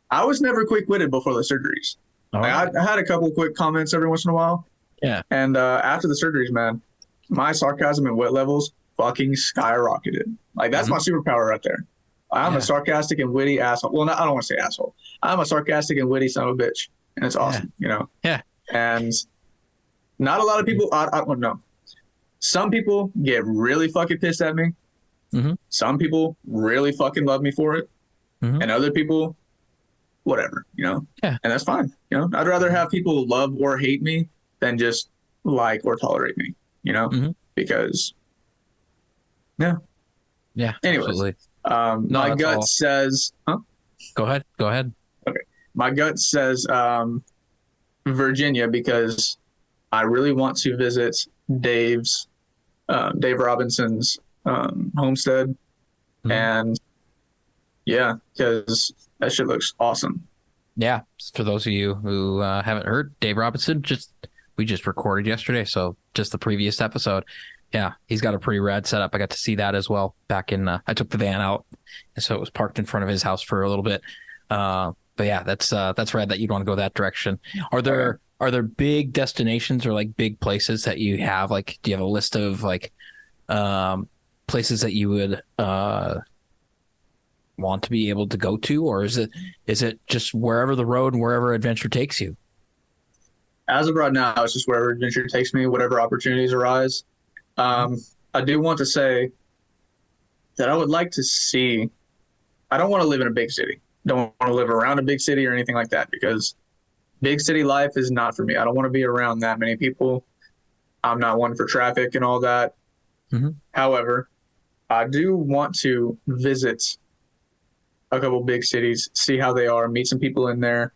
I was never quick-witted before the surgeries. I had a couple of quick comments every once in a while. Yeah. And after the surgeries, man, my sarcasm and wit levels fucking skyrocketed. Like, that's my superpower right there. I'm a sarcastic and witty asshole. Well, I don't want to say asshole. I'm a sarcastic and witty son of a bitch. And it's awesome, you know? Yeah. And not a lot of people, I don't know. Some people get really fucking pissed at me. Some people really fucking love me for it. And other people, whatever, you know? Yeah. And that's fine. You know, I'd rather have people love or hate me than just like or tolerate me, you know? Because, Yeah. Anyways, Absolutely. my gut says, Go ahead. Okay. My gut says Virginia, because I really want to visit Dave Robinson's homestead. And yeah, because that shit looks awesome. Yeah. For those of you who haven't heard, Dave Robinson, we just recorded yesterday. So just the previous episode. Yeah. He's got a pretty rad setup. I got to see that as well back in, I took the van out. And so it was parked in front of his house for a little bit. But yeah, that's rad that you'd want to go that direction. Are there big destinations or like big places that you have? Like, do you have a list of like places that you would want to be able to go to, or is it just wherever the road and wherever adventure takes you? As of right now, it's just wherever adventure takes me, whatever opportunities arise. I do want to say that I would like to see. I don't want to live in a big city. Don't want to live around a big city or anything like that, because big city life is not for me. I don't want to be around that many people. I'm not one for traffic and all that. However, I do want to visit a couple big cities, see how they are, meet some people in there.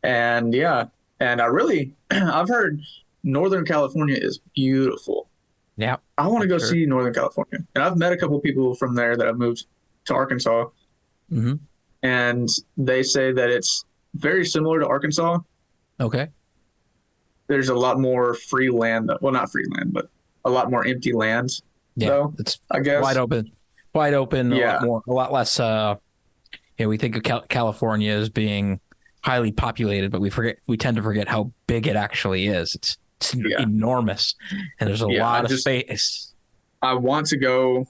And yeah, and I've heard Northern California is beautiful. Yeah. I want to go see Northern California. And I've met a couple people from there that have moved to Arkansas. And they say that it's very similar to Arkansas. Okay. There's a lot more free land. Well, not free land, but a lot more empty land. Yeah. Though, It's I guess wide open. Yeah. A lot less. We think of California as being highly populated, but we tend to forget how big it actually is. It's enormous, and there's a lot of space. I want to go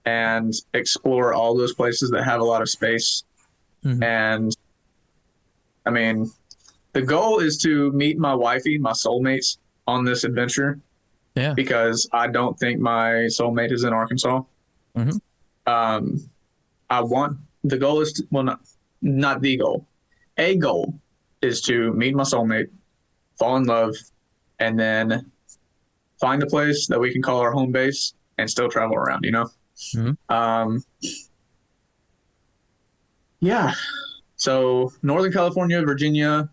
and explore all those places that have a lot of space. And I mean, the goal is to meet my wifey, my soulmates, on this adventure. Yeah. Because I don't think my soulmate is in Arkansas. The goal is not the goal. A goal is to meet my soulmate, fall in love, and then find a place that we can call our home base and still travel around, you know? Yeah. So Northern California, Virginia,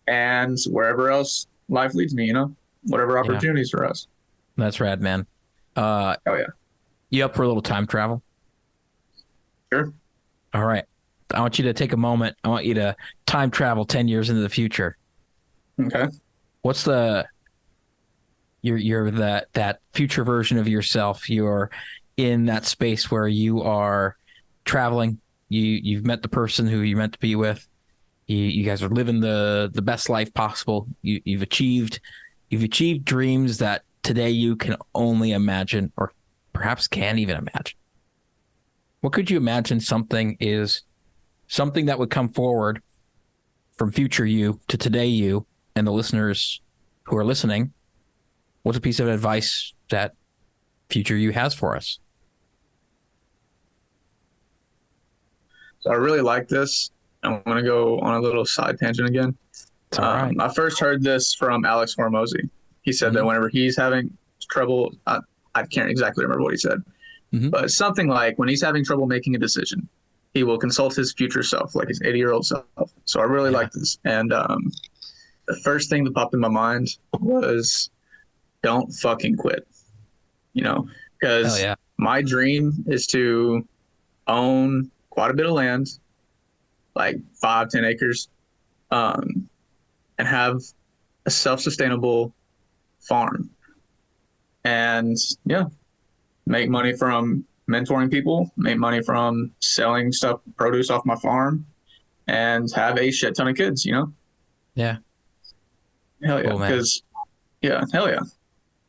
and wherever else life leads me, you know? Whatever opportunities for us. That's rad, man. Oh, yeah. You up for a little time travel? Sure. All right. I want you to take a moment. I want you to time travel 10 years into the future. Okay. What's you're that future version of yourself. You're in that space where you are traveling. You've met the person who you're meant to be with. You guys are living the best life possible. You've achieved dreams that today you can only imagine, or perhaps can't even imagine. What could you imagine something that would come forward from future you to today you, and the listeners who are listening? What's a piece of advice that future you has for us? So I really like this. I'm going to go on a little side tangent again. Right. I first heard this from Alex Hormozy. He said that whenever he's having trouble, I can't exactly remember what he said, but something like when he's having trouble making a decision, he will consult his future self, like his 80-year-old self. So I really like this. And the first thing that popped in my mind was, don't fucking quit, you know, because my dream is to own quite a bit of land, like 5-10 acres, and have a self-sustainable farm and yeah, make money from mentoring people, make money from selling stuff, produce off my farm, and have a shit ton of kids, you know? Yeah. Hell yeah. Cool, man. Because, yeah, hell yeah.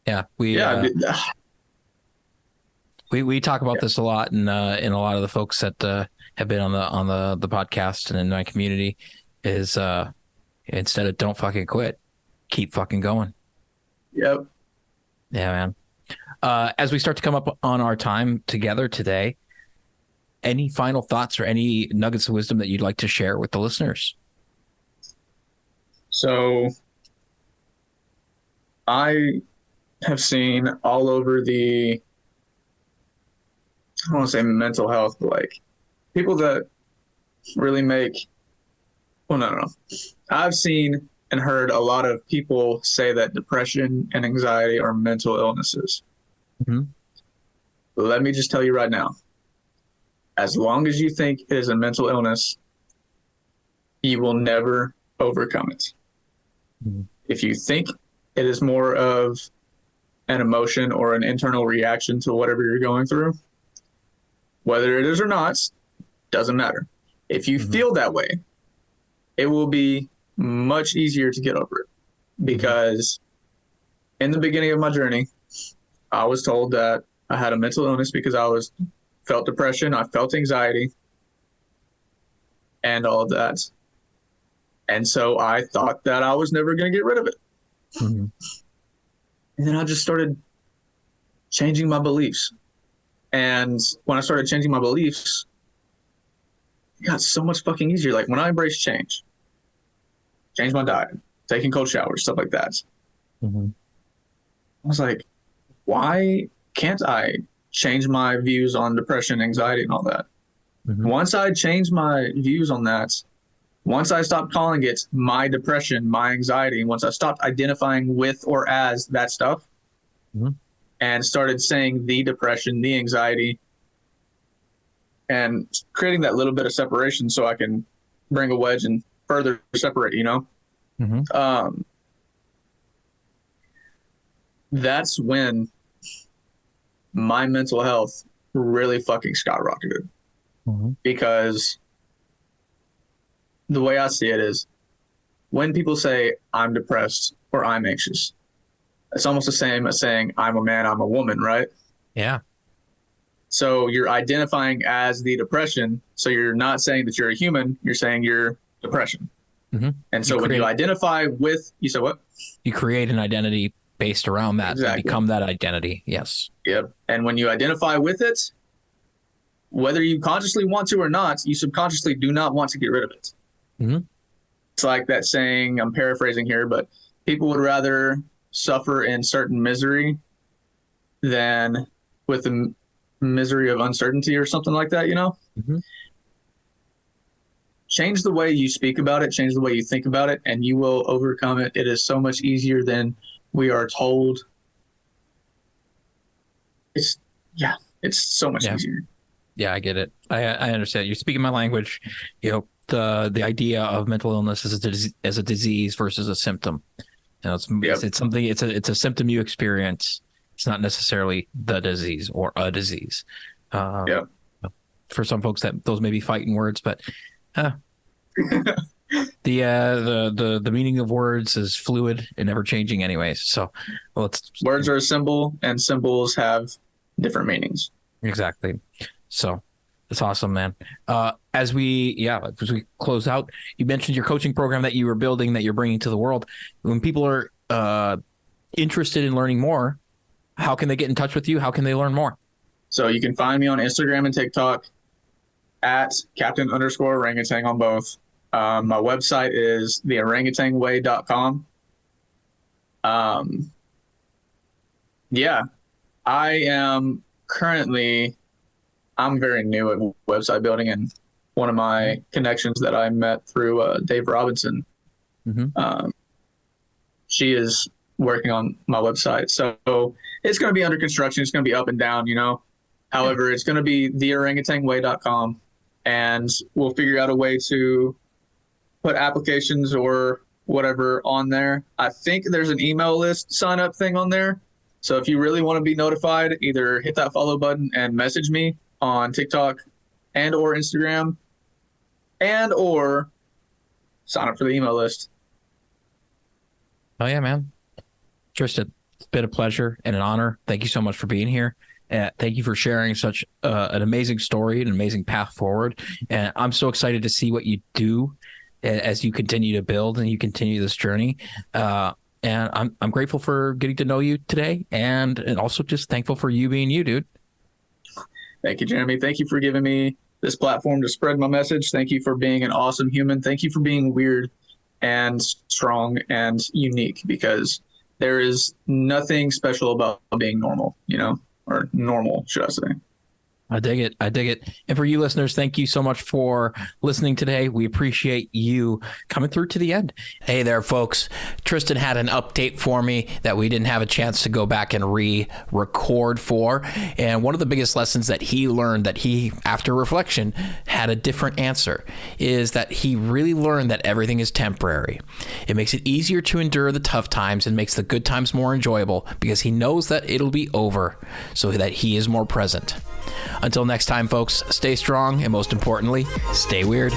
Yeah. Yeah. We talk about this a lot, and in a lot of the folks that have been on the podcast and in my community is instead of don't fucking quit, keep fucking going. Yep. Yeah, man. As we start to come up on our time together today, any final thoughts or any nuggets of wisdom that you'd like to share with the listeners? So I have seen all over I don't want to say mental health, but like people that really make, well, no. I've seen and heard a lot of people say that depression and anxiety are mental illnesses. Mm-hmm. Let me just tell you right now, as long as you think it is a mental illness, you will never overcome it. Mm-hmm. If you think it is more of an emotion or an internal reaction to whatever you're going through, whether it is or not, doesn't matter. If you feel that way, it will be much easier to get over it. Because in the beginning of my journey, I was told that I had a mental illness because I felt depression, I felt anxiety, and all of that. And so I thought that I was never going to get rid of it. Mm-hmm. And then I just started changing my beliefs. And when I started changing my beliefs, it got so much fucking easier. Like when I embraced change my diet, taking cold showers, stuff like that. Mm-hmm. I was like, why can't I change my views on depression, anxiety, and all that? Mm-hmm. Once I changed my views on that, once I stopped calling it my depression, my anxiety, once I stopped identifying with or as that stuff, and started saying the depression, the anxiety, and creating that little bit of separation so I can bring a wedge and further separate, you know? That's when my mental health really fucking skyrocketed. Because the way I see it is when people say I'm depressed or I'm anxious, it's almost the same as saying I'm a man, I'm a woman, right? Yeah. So you're identifying as the depression. So you're not saying that you're a human, you're saying you're depression. And so when you identify with, you say what? You create an identity based around that. Exactly. You become that identity. Yes. Yep. And when you identify with it, whether you consciously want to or not, you subconsciously do not want to get rid of it. It's like that saying, I'm paraphrasing here, but people would rather suffer in certain misery than with the misery of uncertainty or something like that, you know? Change the way you speak about it, change the way you think about it, and you will overcome it. It is so much easier than we are told. It's so much easier. Yeah, I get it. I understand. You're speaking my language. You know, the idea of mental illness as a disease versus a symptom. You know, it's something. It's a symptom you experience. It's not necessarily the disease or a disease. For some folks, those may be fighting words, but the meaning of words is fluid and ever changing, anyways. So, words are a symbol, and symbols have different meanings. Exactly. So that's awesome, man. As we close out, you mentioned your coaching program that you were building, that you're bringing to the world. When people are interested in learning more, how can they get in touch with you? How can they learn more? So you can find me on Instagram and TikTok at Captain_Orangutan on both. My website is theorangutanway.com. I am currently, I'm very new at website building, and one of my connections that I met through Dave Robinson, she is working on my website. So it's going to be under construction. It's going to be up and down, you know. However, it's going to be theorangutanway.com, and we'll figure out a way to put applications or whatever on there. I think there's an email list sign up thing on there. So if you really want to be notified, either hit that follow button and message me on TikTok and or Instagram and or sign up for the email list. Oh yeah, man. Tristan, it's been a pleasure and an honor. Thank you so much for being here. Thank you for sharing such an amazing story, an amazing path forward. And I'm so excited to see what you do as you continue to build and you continue this journey. And I'm grateful for getting to know you today, and also just thankful for you being you, dude. Thank you, Jeremy. Thank you for giving me this platform to spread my message. Thank you for being an awesome human. Thank you for being weird and strong and unique, because there is nothing special about being normal, or normal, should I say. I dig it. I dig it. And for you listeners, thank you so much for listening today. We appreciate you coming through to the end. Hey there, folks. Tristan had an update for me that we didn't have a chance to go back and re-record for. And one of the biggest lessons that he learned, that he, after reflection, had a different answer, is that he really learned that everything is temporary. It makes it easier to endure the tough times and makes the good times more enjoyable, because he knows that it'll be over, so that he is more present. Until next time, folks, stay strong, and most importantly, stay weird.